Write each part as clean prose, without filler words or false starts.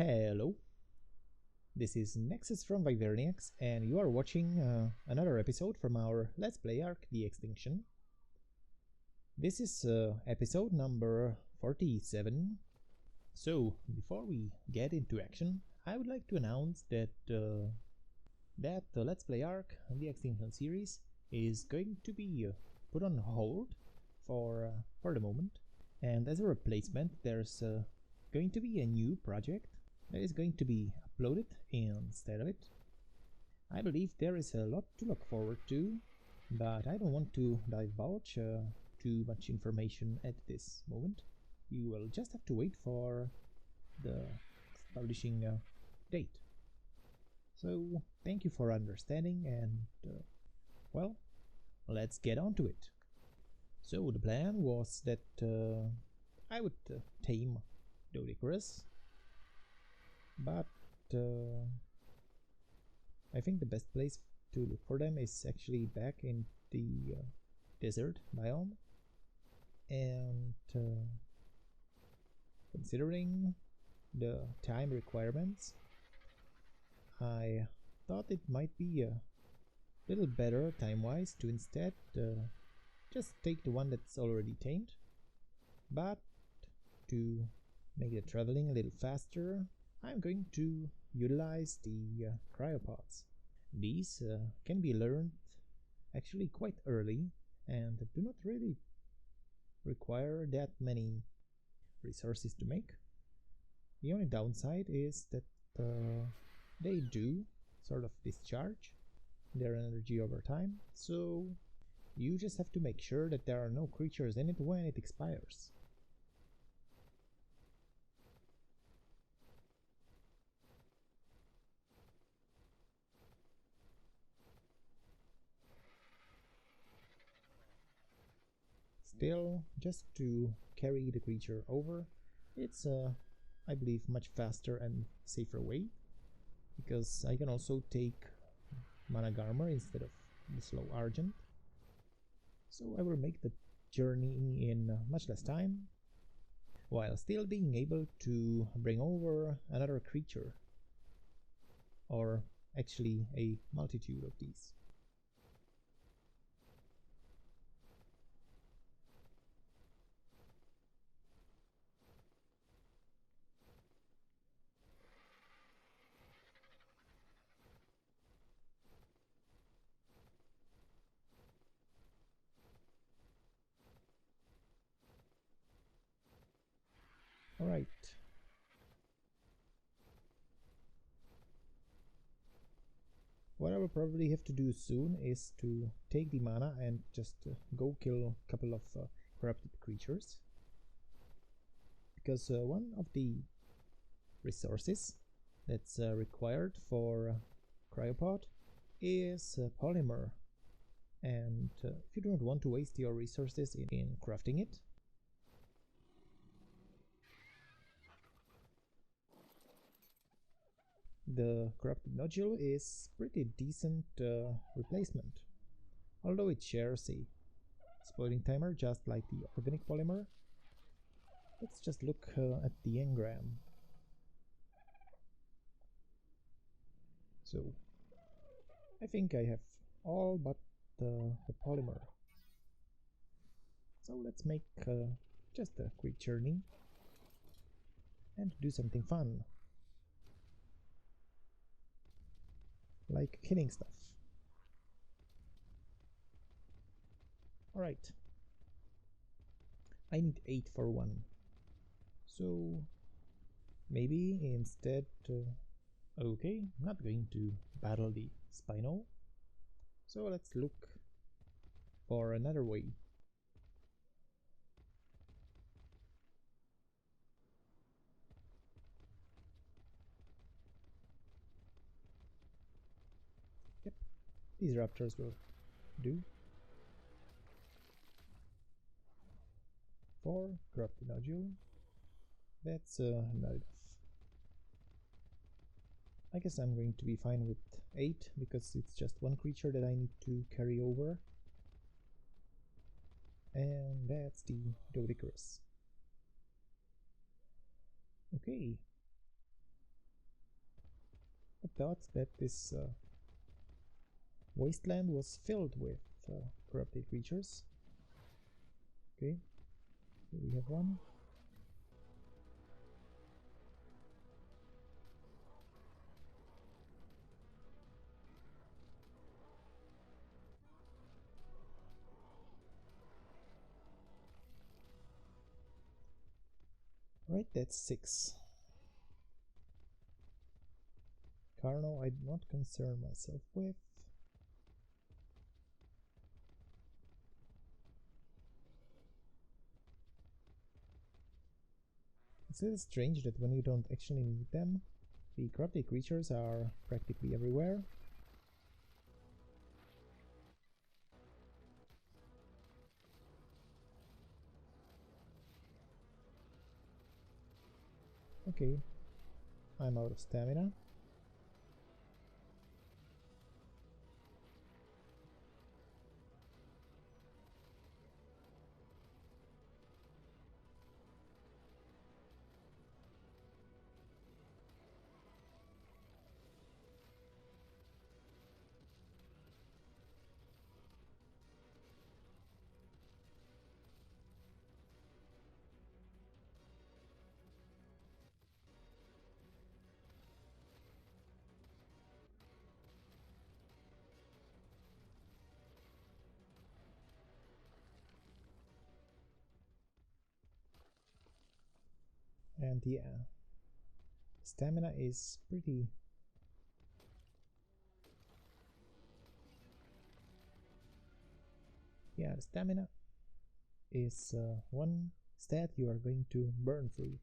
Hello, this is Nexus from Viverniax, and you are watching another episode from our Let's Play Ark the Extinction. This is episode number 47. So, before we get into action, I would like to announce that the Let's Play Ark the Extinction series is going to be put on hold for the moment, and as a replacement there's going to be a new project that is going to be uploaded instead of it. I believe there is a lot to look forward to, but I don't want to divulge too much information at this moment. You will just have to wait for the publishing date. So thank you for understanding, and well, let's get on to it. So the plan was that I would tame Dodicarus, but I think the best place to look for them is actually back in the desert biome, and considering the time requirements, I thought it might be a little better time-wise to instead just take the one that's already tamed, but to make the traveling a little faster, I'm going to utilize the cryopods. These can be learned actually quite early and do not really require that many resources to make. The only downside is that they do sort of discharge their energy over time, so you just have to make sure that there are no creatures in it when it expires. Still, just to carry the creature over, it's I believe much faster and safer way, because I can also take mana Garmer instead of the slow Argent. So I will make the journey in much less time, while still being able to bring over another creature, or actually a multitude of these. Alright. What I will probably have to do soon is to take the mana and just go kill a couple of corrupted creatures. Because one of the resources that's required for cryopod is polymer. And if you don't want to waste your resources in crafting it, the corrupted nodule is pretty decent replacement, although it shares a spoiling timer just like the organic polymer. Let's just look at the engram. So I think I have all but the polymer. So let's make just a quick journey and do something fun, like killing stuff. Alright, I need 8 for one, so maybe instead okay, not going to battle the Spino, so let's look for another way. Yep, these raptors will do. 4 corrupted nodule. That's not enough. I guess I'm going to be fine with 8 because it's just one creature that I need to carry over. And that's the Dodicarus. Okay. thought that this wasteland was filled with corrupted creatures. Okay, here we have one. Right, that's 6. Carno I do not concern myself with. It's a little strange that when you don't actually need them, the corrupted creatures are practically everywhere. Okay, I'm out of stamina. And yeah, stamina is pretty... Yeah, the stamina is one stat you are going to burn through.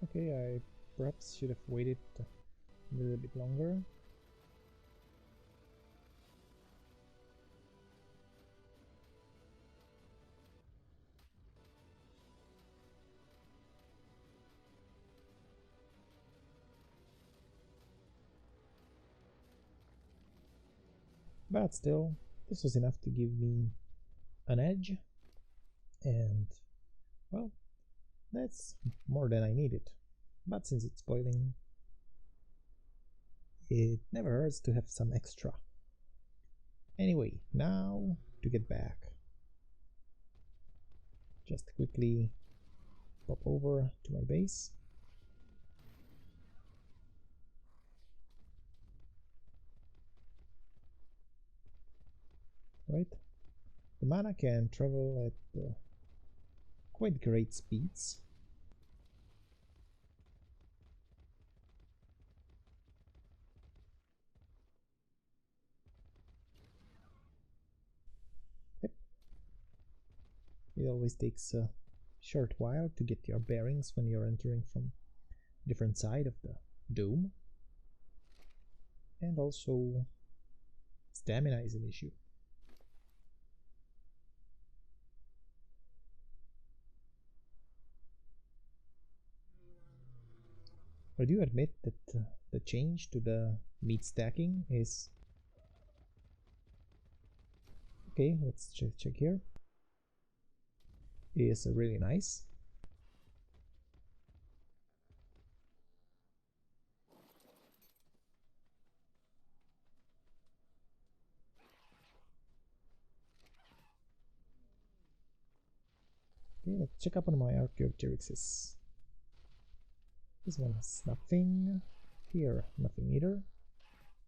Okay, I perhaps should have waited a little bit longer. But still, this was enough to give me an edge, and well, that's more than I needed. But since it's boiling, it never hurts to have some extra. Anyway, now to get back. Just quickly pop over to my base. Right? The mana can travel at quite great speeds. Yep. It always takes a short while to get your bearings when you're entering from a different side of the dome. And also, stamina is an issue. I do admit that the change to the meat stacking is... Okay, let's check here. Is really nice. Okay, let's check up on my Archaeopteryxes. This one has nothing. Here, nothing either.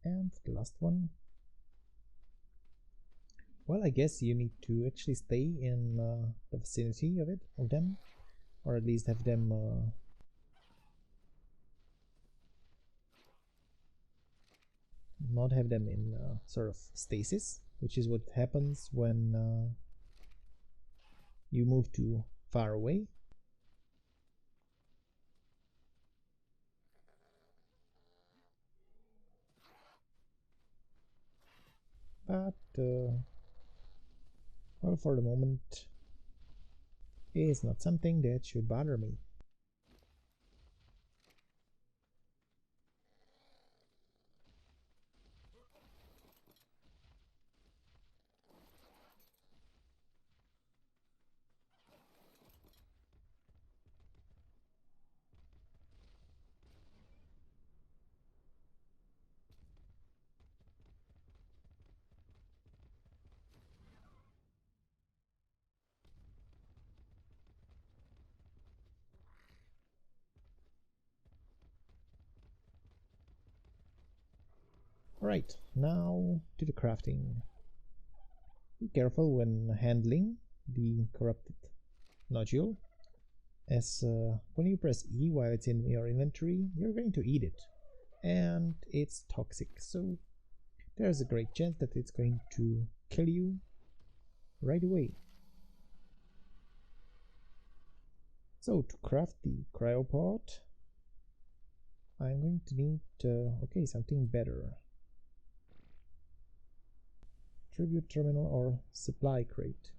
And the last one. Well, I guess you need to actually stay in the vicinity of them, or at least have them not have them in sort of stasis, which is what happens when you move too far away. But well, for the moment, it is not something that should bother me. Alright, now to the crafting. Be careful when handling the corrupted nodule, as when you press E while it's in your inventory, you're going to eat it, and it's toxic, so there's a great chance that it's going to kill you right away. So to craft the cryopod, I'm going to need okay, something better. Tribute terminal or supply crate.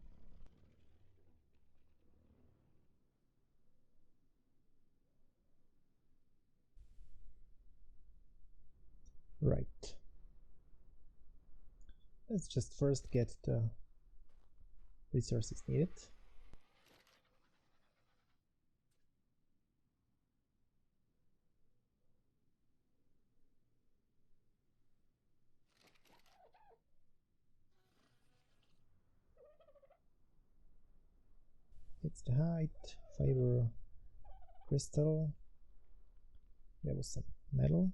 Right. Let's just first get the resources needed. It's the height, fiber, crystal. There was some metal.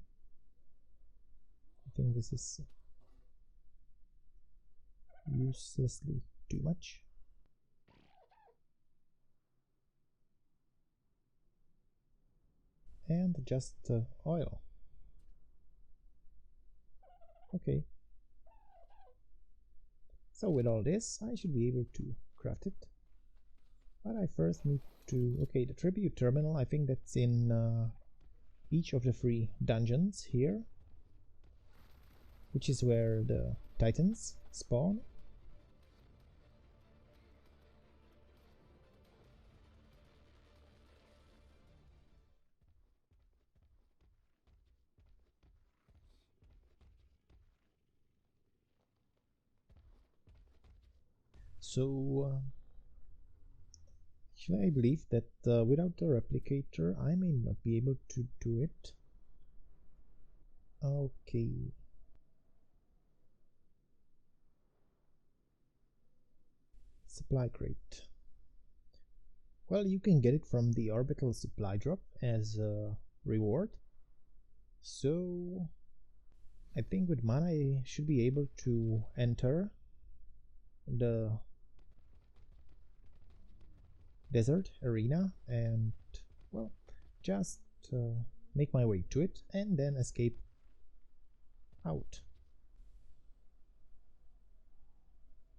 I think this is uselessly too much. And just oil. Okay. So with all this, I should be able to craft it. But I first need to... Okay, the tribute terminal, I think that's in each of the 3 dungeons here, which is where the titans spawn. So I believe that without the replicator I may not be able to do it. Okay. Supply crate. Well, you can get it from the orbital supply drop as a reward. So I think with mana I should be able to enter the desert arena and, well, just make my way to it and then escape out.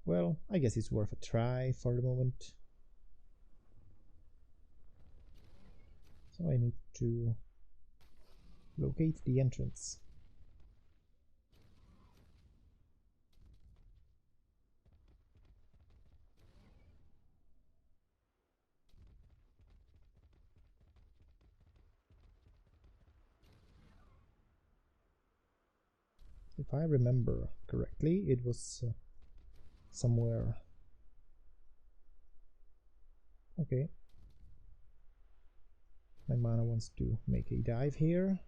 Well, I guess it's worth a try for the moment. So I need to locate the entrance. If I remember correctly, it was somewhere. Okay. My mana wants to make a dive here.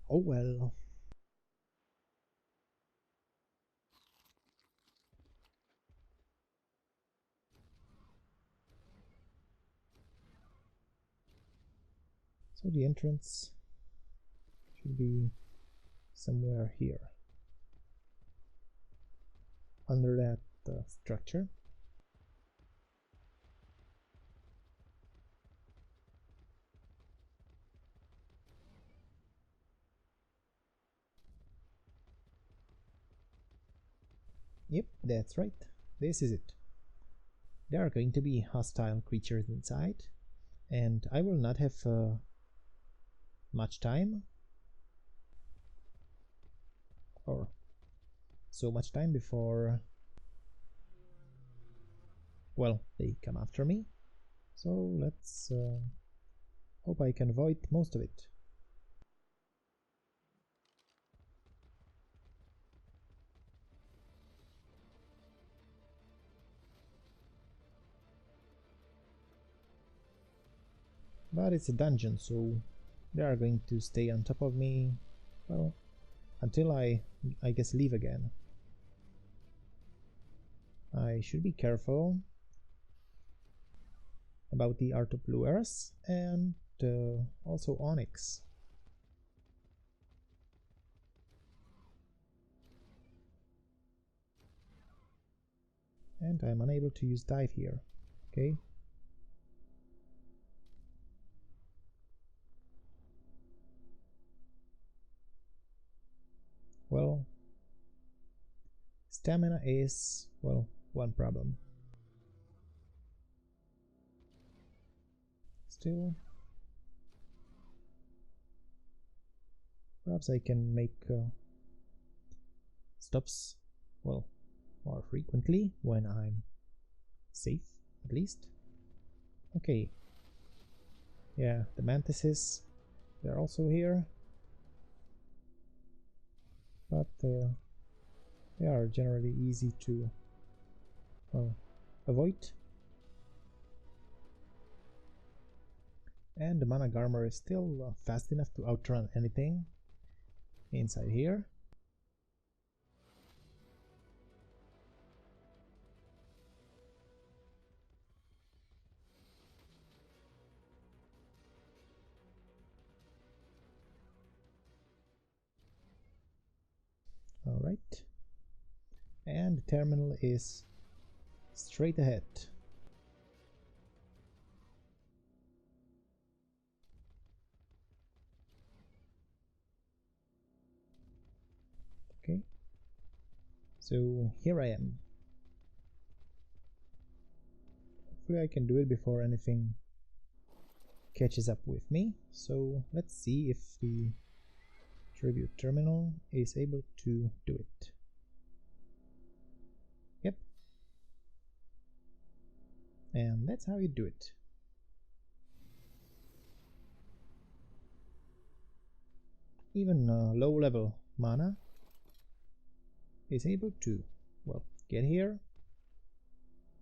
Oh well. So the entrance should be somewhere here, under that structure. Yep, that's right. This is it. There are going to be hostile creatures inside, and I will not have much time, or so much time before, well, they come after me. So let's hope I can avoid most of it. But it's a dungeon, so they are going to stay on top of me, well, until I guess leave again. I should be careful about the Art of Blue Earth, and also onyx. And I'm unable to use dive here. Okay. Well, stamina is, well, one problem. Still, perhaps I can make stops, well, more frequently when I'm safe, at least. Okay. Yeah, the mantises, they're also here. But they are generally easy to, well, avoid. And the mana garmer is still fast enough to outrun anything inside here. Alright. And the terminal is straight ahead. Okay. So here I am. Hopefully I can do it before anything catches up with me. So let's see if the tribute terminal is able to do it. Yep. And that's how you do it. Even low level mana is able to, well, get here.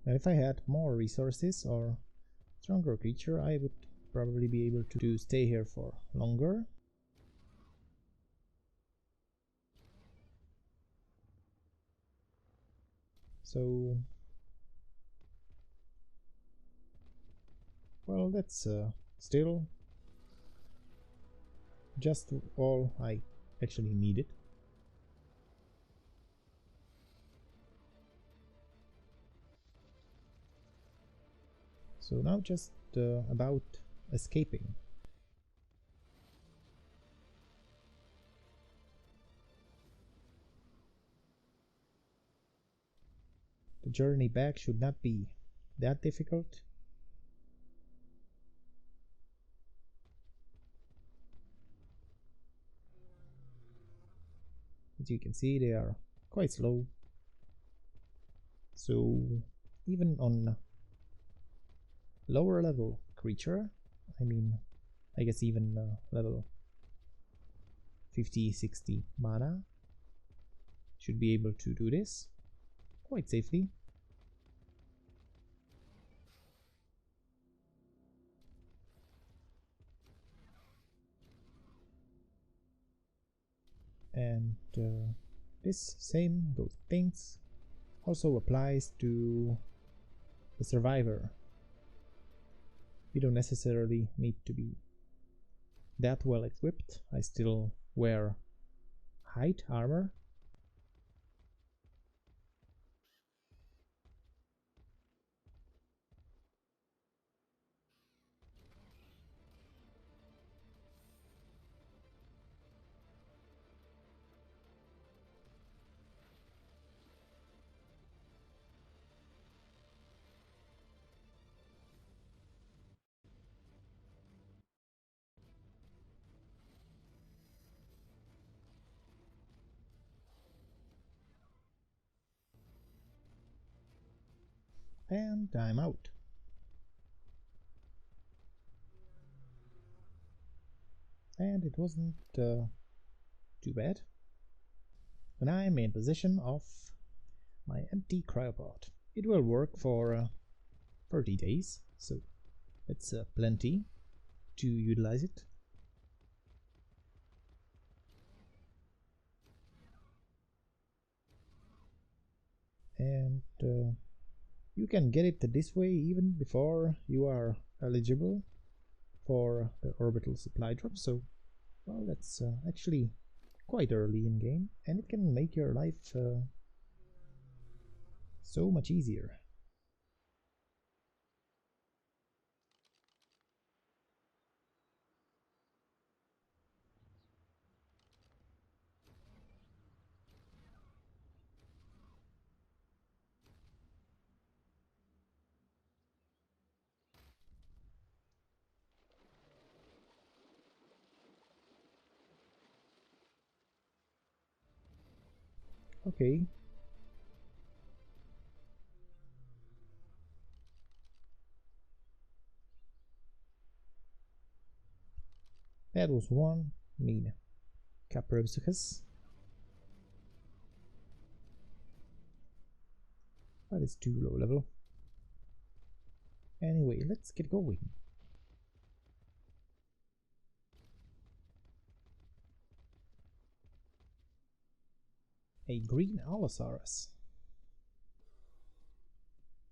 And if I had more resources or stronger creature, I would probably be able to stay here for longer. So, well, that's still just all I actually needed. So now just about escaping. The journey back should not be that difficult. As you can see, they are quite slow. So even on lower level creature, I mean, I guess even level 50-60 mana should be able to do this quite safely. And this same those things also applies to the survivor. You don't necessarily need to be that well equipped. I still wear height armor. And I'm out. And it wasn't too bad. When I'm in possession of my empty cryopod, it will work for 30 days, so it's plenty to utilize it. And you can get it this way even before you are eligible for the orbital supply drop, so well, that's actually quite early in game, and it can make your life so much easier. Okay. That was one mean Caprobsicus. That is too low level. Anyway, let's get going. A green Allosaurus.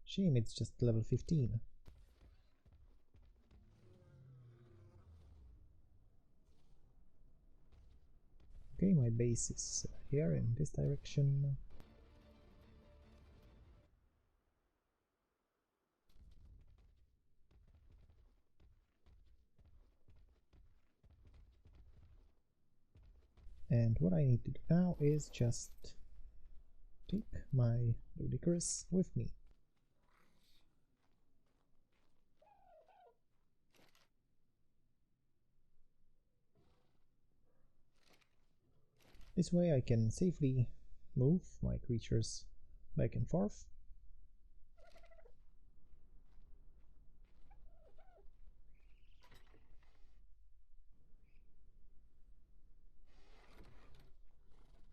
Shame it's just level 15. Okay, my base is here in this direction. And what I need to do now is just take my Ludicrous with me. This way I can safely move my creatures back and forth.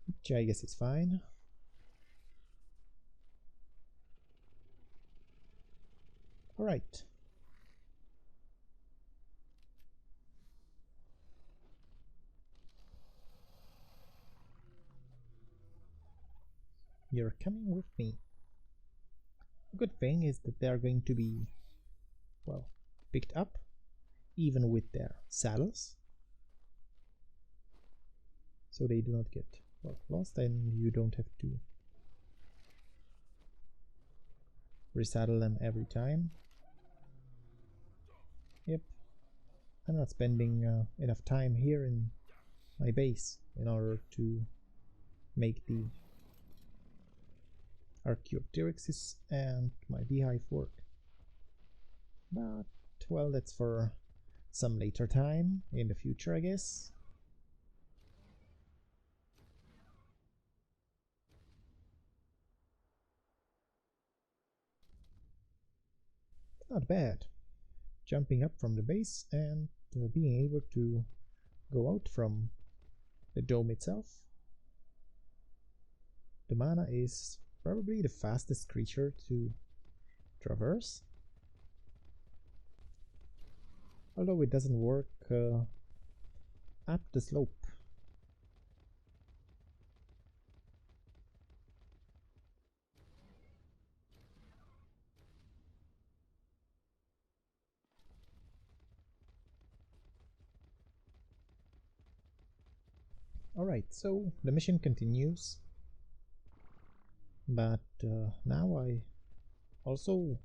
Which I guess is fine. Alright. You're coming with me. The good thing is that they are going to be, well, picked up, even with their saddles. So they do not get, well, lost, and you don't have to resaddle them every time. Yep. I'm not spending enough time here in my base in order to make the Archaeopteryxis and my beehive work. But, well, that's for some later time in the future, I guess. Not bad. Jumping up from the base and being able to go out from the dome itself. The mana is probably the fastest creature to traverse, although it doesn't work up the slope. Alright, so the mission continues, but now I also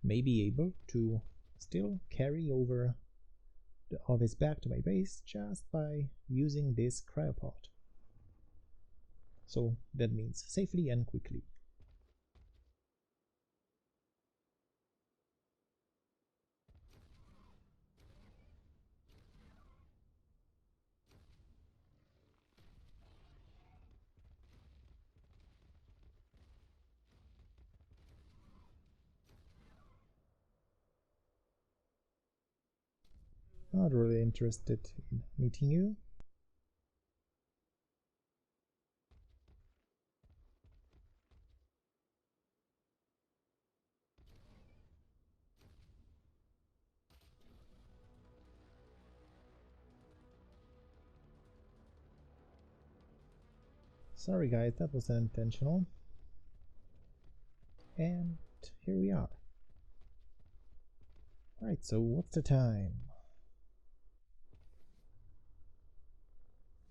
may be able to still carry over the Ovis back to my base just by using this cryopod. So that means safely and quickly. Not really interested in meeting you. Sorry guys, that was unintentional. And here we are. Alright, so what's the time?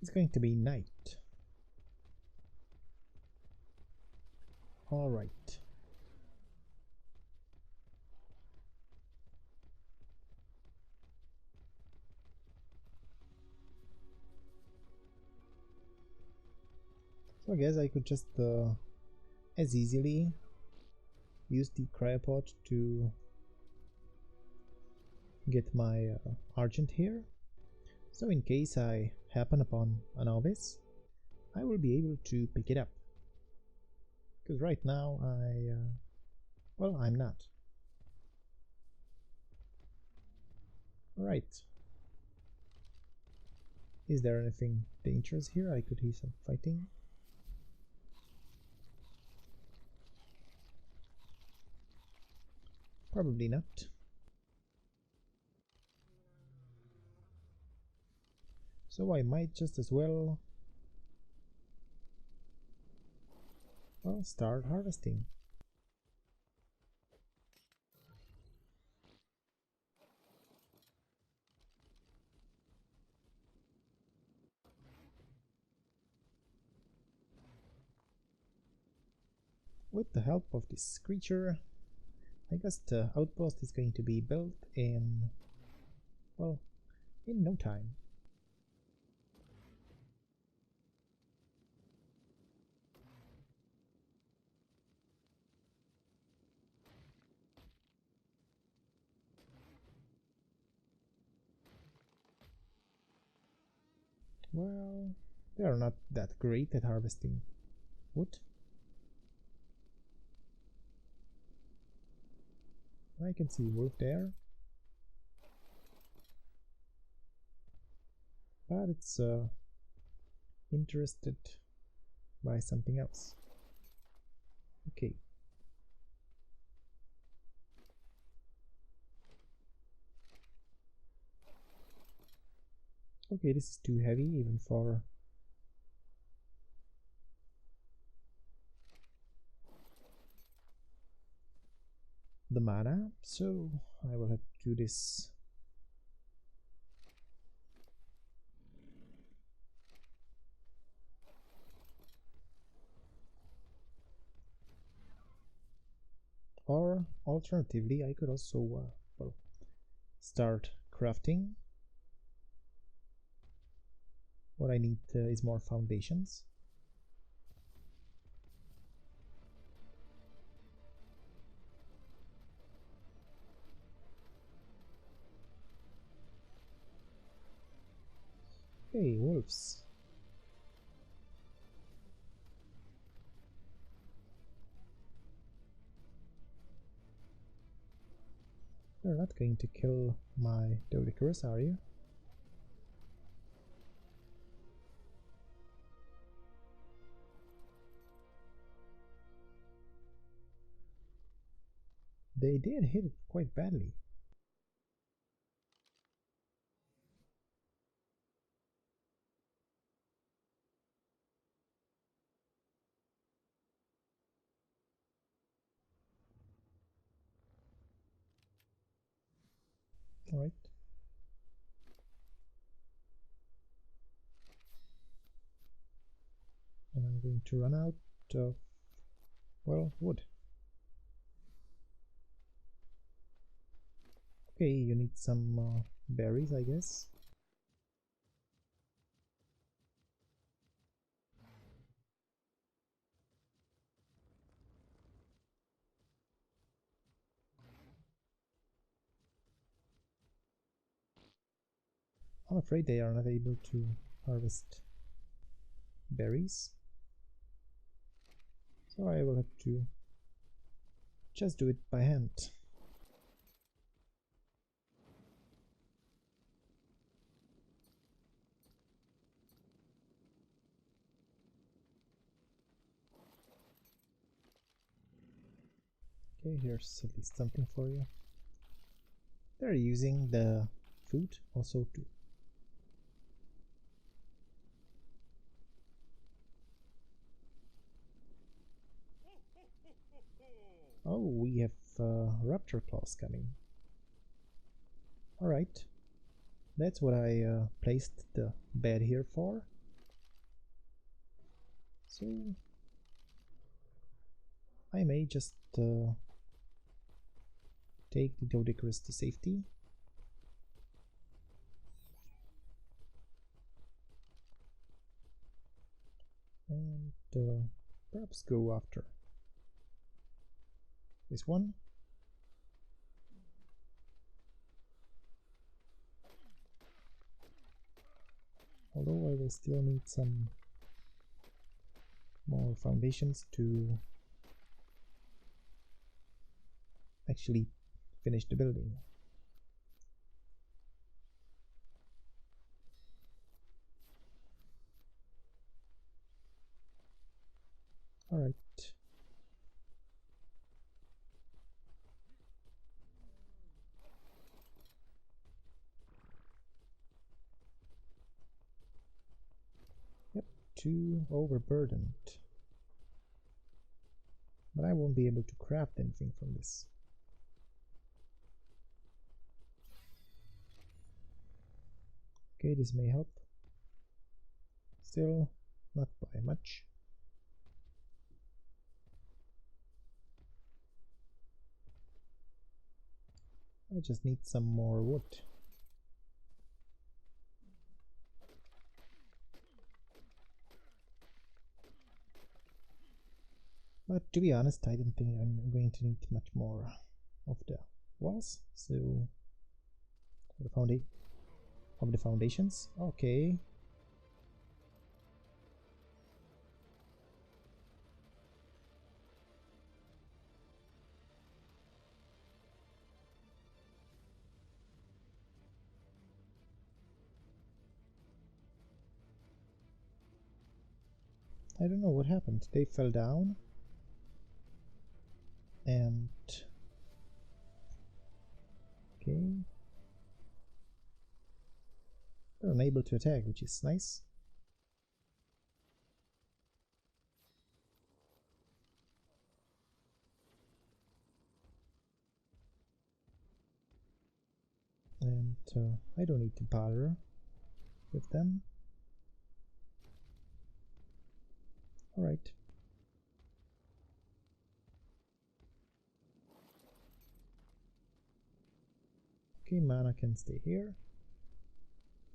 It's going to be night. All right. So I guess I could just as easily use the cryopod to get my argent here. So in case I happen upon a novice, I will be able to pick it up. Because right now well, I'm not. Alright. Is there anything dangerous here? I could hear some fighting. Probably not. So I might just as well start harvesting. With the help of this creature, I guess the outpost is going to be built in, well, in no time. Well, they are not that great at harvesting wood. I can see wood there, but it's interested by something else. Okay. Okay, this is too heavy even for the mana, so I will have to do this. Or alternatively, I could also well, start crafting. What I need is more foundations. Hey, wolves. You're not going to kill my Dodicurus, are you? They did hit it quite badly. Alright. And I'm going to run out of, well, wood. Okay, you need some berries, I guess. I'm afraid they are not able to harvest berries, so I will have to just do it by hand. Okay, here's at least something for you. They're using the food also to oh, we have Raptor claus coming. Alright, that's what I placed the bed here for. So I may just take the Doedicurus to safety. And perhaps go after this one. Although I will still need some more foundations to actually finish the building. Alright. Yep, too overburdened. But I won't be able to craft anything from this. Okay, this may help. Still not by much. I just need some more wood. But to be honest, I don't think I'm going to need much more of the walls. So the foundations. Okay. I don't know what happened. They fell down and okay, they're unable to attack, which is nice. And I don't need to bother with them. Alright. Okay, Mana can stay here.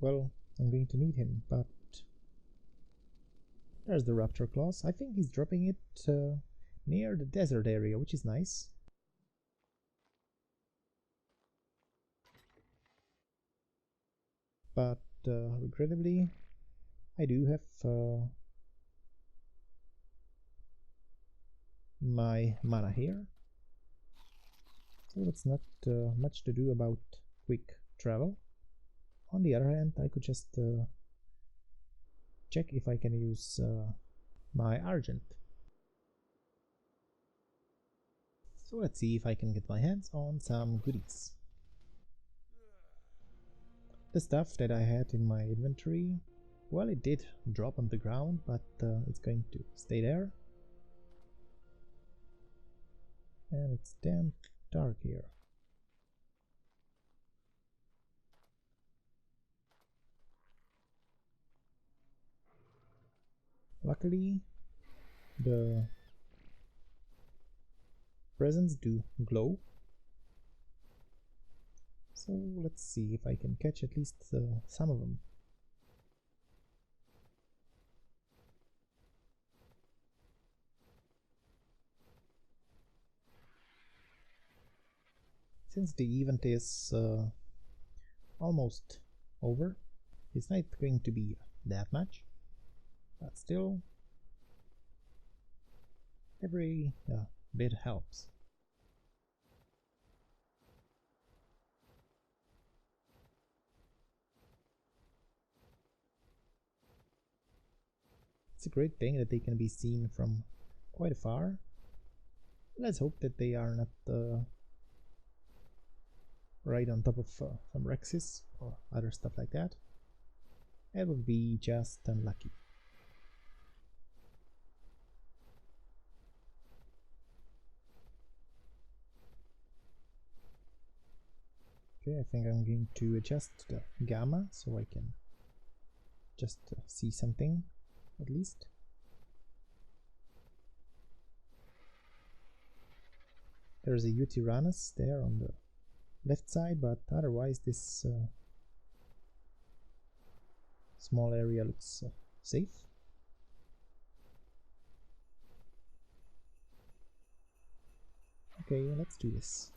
Well, I'm going to need him, but there's the Raptor claus. I think he's dropping it near the desert area, which is nice. But regrettably, I do have my mana here. So it's not much to do about quick travel. On the other hand, I could just check if I can use my Argent. So let's see if I can get my hands on some goodies. The stuff that I had in my inventory, well, it did drop on the ground, but it's going to stay there. And it's damn dark here. Luckily, the presents do glow. So let's see if I can catch at least some of them. Since the event is almost over, it's not going to be that much, but still every bit helps. It's a great thing that they can be seen from quite afar. Let's hope that they are not right on top of some Rexes or other stuff like that. It would be just unlucky. Okay, I think I'm going to adjust the gamma so I can just see something at least. There's a Uranus there on the left side, but otherwise this small area looks safe. Okay, let's do this.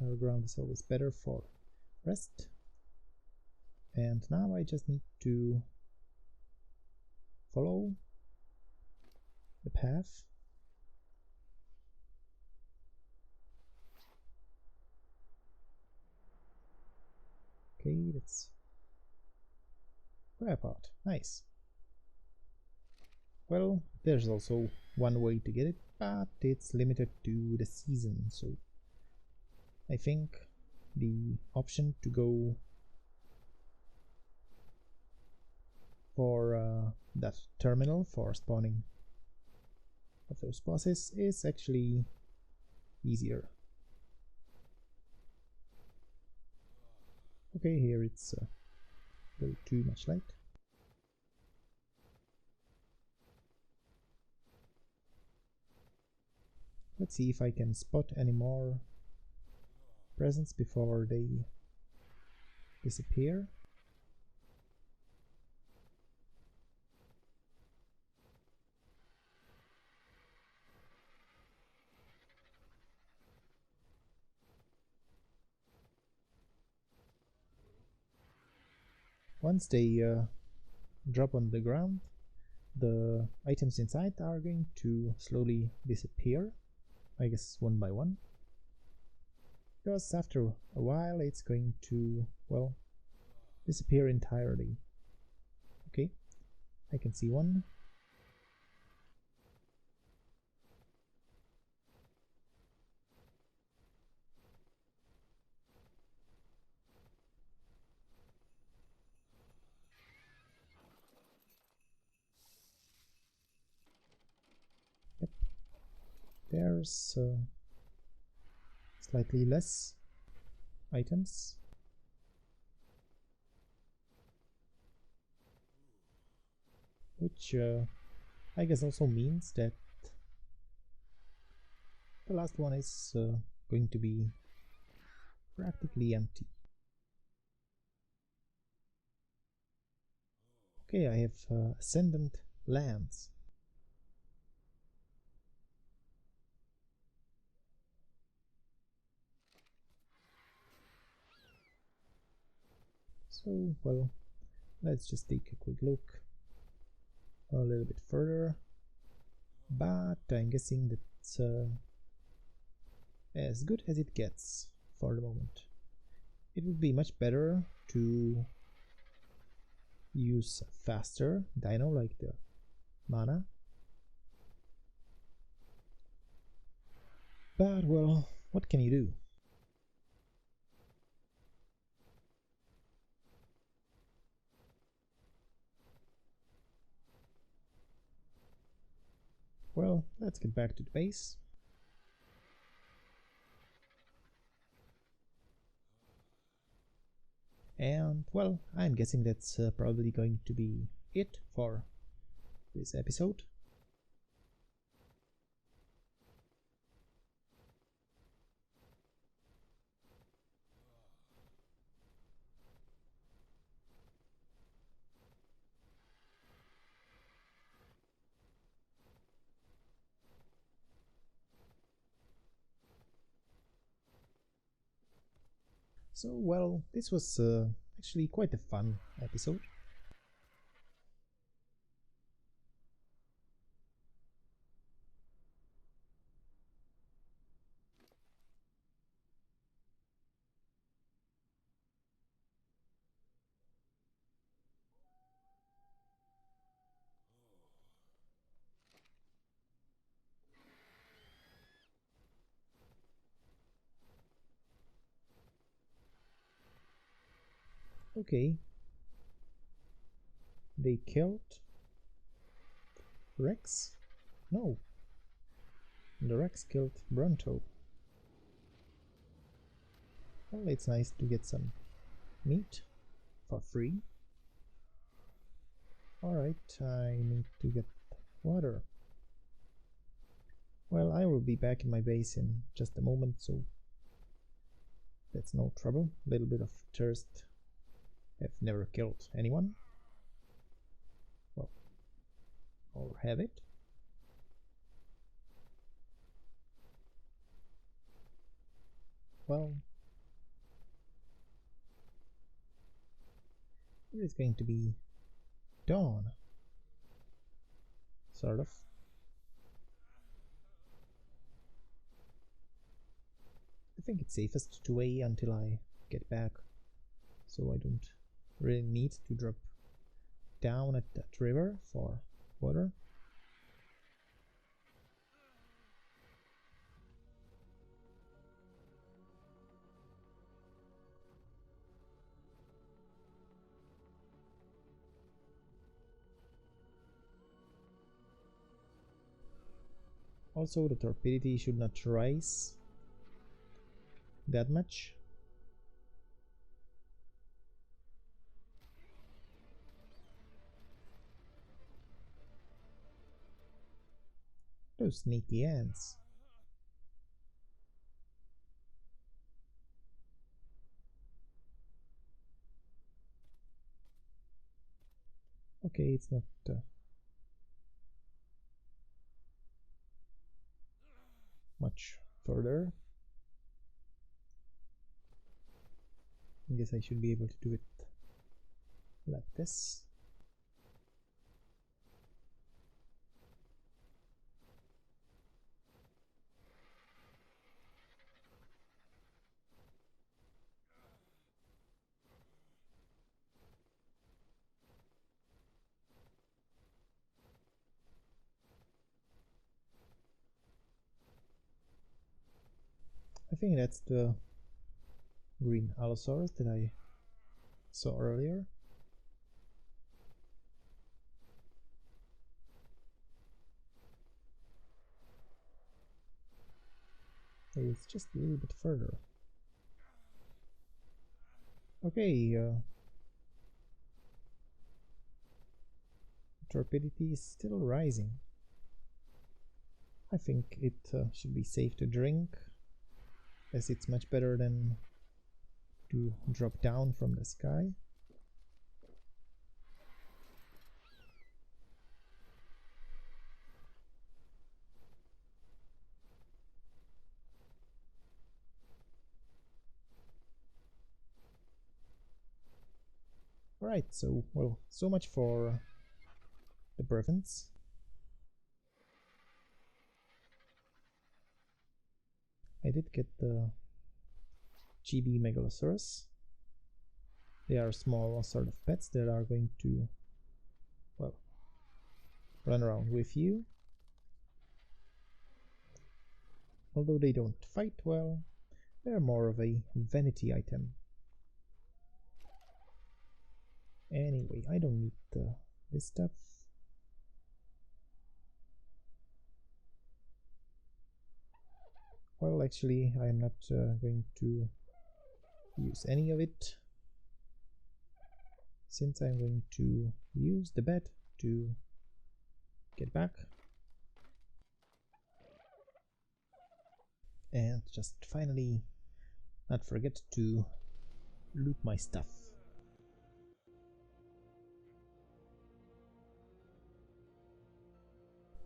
Our ground is always better for rest. And now I just need to follow the path. Okay, let's grab out. Nice. Well, there's also one way to get it, but it's limited to the season, so I think the option to go for that terminal for spawning of those bosses is actually easier. Okay, here it's a little too much light. Let's see if I can spot any more presents before they disappear. Once they drop on the ground, the items inside are going to slowly disappear, I guess one by one, because after a while it's going to, well, disappear entirely. Okay, I can see one. Yep. There's slightly less items. Which I guess also means that the last one is going to be practically empty. Okay, I have Ascendant Lands. So, well, let's just take a quick look a little bit further, but I'm guessing that's as good as it gets for the moment. It would be much better to use faster dino like the mana, but well, what can you do? Well, let's get back to the base. And well, I'm guessing that's probably going to be it for this episode. So well, this was actually quite a fun episode. Okay, they killed Rex? No, the Rex killed Bronto. Well, it's nice to get some meat for free. Alright, I need to get water. Well, I will be back in my base in just a moment, so that's no trouble. A little bit of thirst. I've never killed anyone. Well, I'll have it. Well, it is going to be dawn. Sort of. I think it's safest to wait until I get back, so I don't really need to drop down at that river for water. Also, the torpidity should not rise that much. Those sneaky ants. Okay, it's not much further. I guess I should be able to do it like this. I think that's the green allosaurus that I saw earlier. It's just a little bit further. Okay, torpidity is still rising. I think it should be safe to drink, as it's much better than to drop down from the sky. Alright, so, well, so much for the preference. I did get the GB Megalosaurus. They are small sort of pets that are going to, well, run around with you. Although they don't fight well, they're more of a vanity item. Anyway, I don't need this stuff. Well, actually, I'm not going to use any of it, since I'm going to use the bed to get back and just finally not forget to loot my stuff.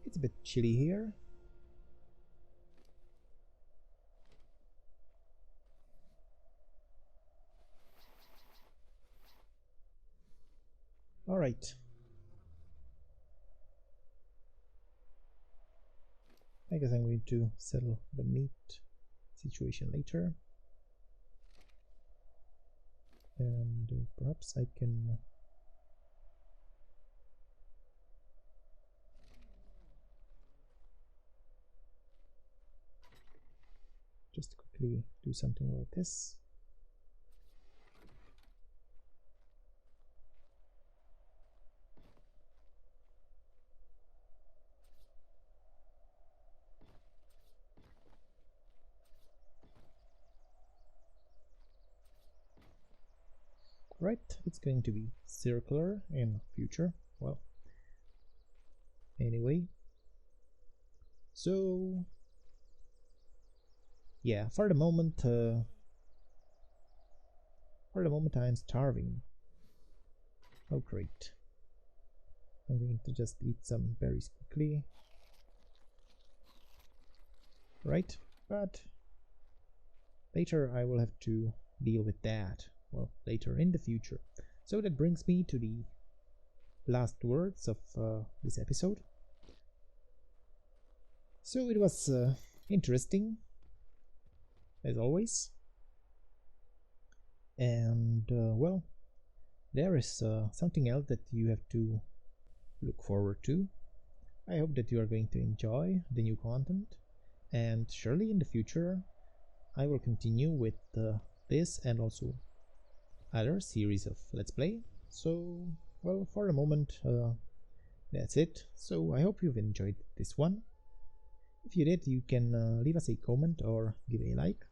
It's a bit chilly here. Alright. I guess I'm going to settle the meat situation later. And perhaps I can just quickly do something like this. Right, it's going to be circular in future. Well, Anyway, so yeah, for the moment I'm starving. Oh great. I'm going to just eat some berries quickly. Right, but later I will have to deal with that. Well, later in the future. So that brings me to the last words of this episode. So it was interesting, as always. And well, there is something else that you have to look forward to. I hope that you are going to enjoy the new content, and surely in the future I will continue with this and also other series of Let's Play. So, well, for the moment, that's it. So I hope you've enjoyed this one. If you did, you can leave us a comment or give a like.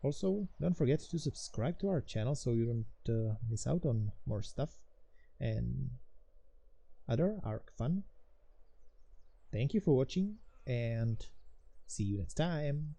Also, don't forget to subscribe to our channel so you don't miss out on more stuff and other Ark fun. Thank you for watching and see you next time.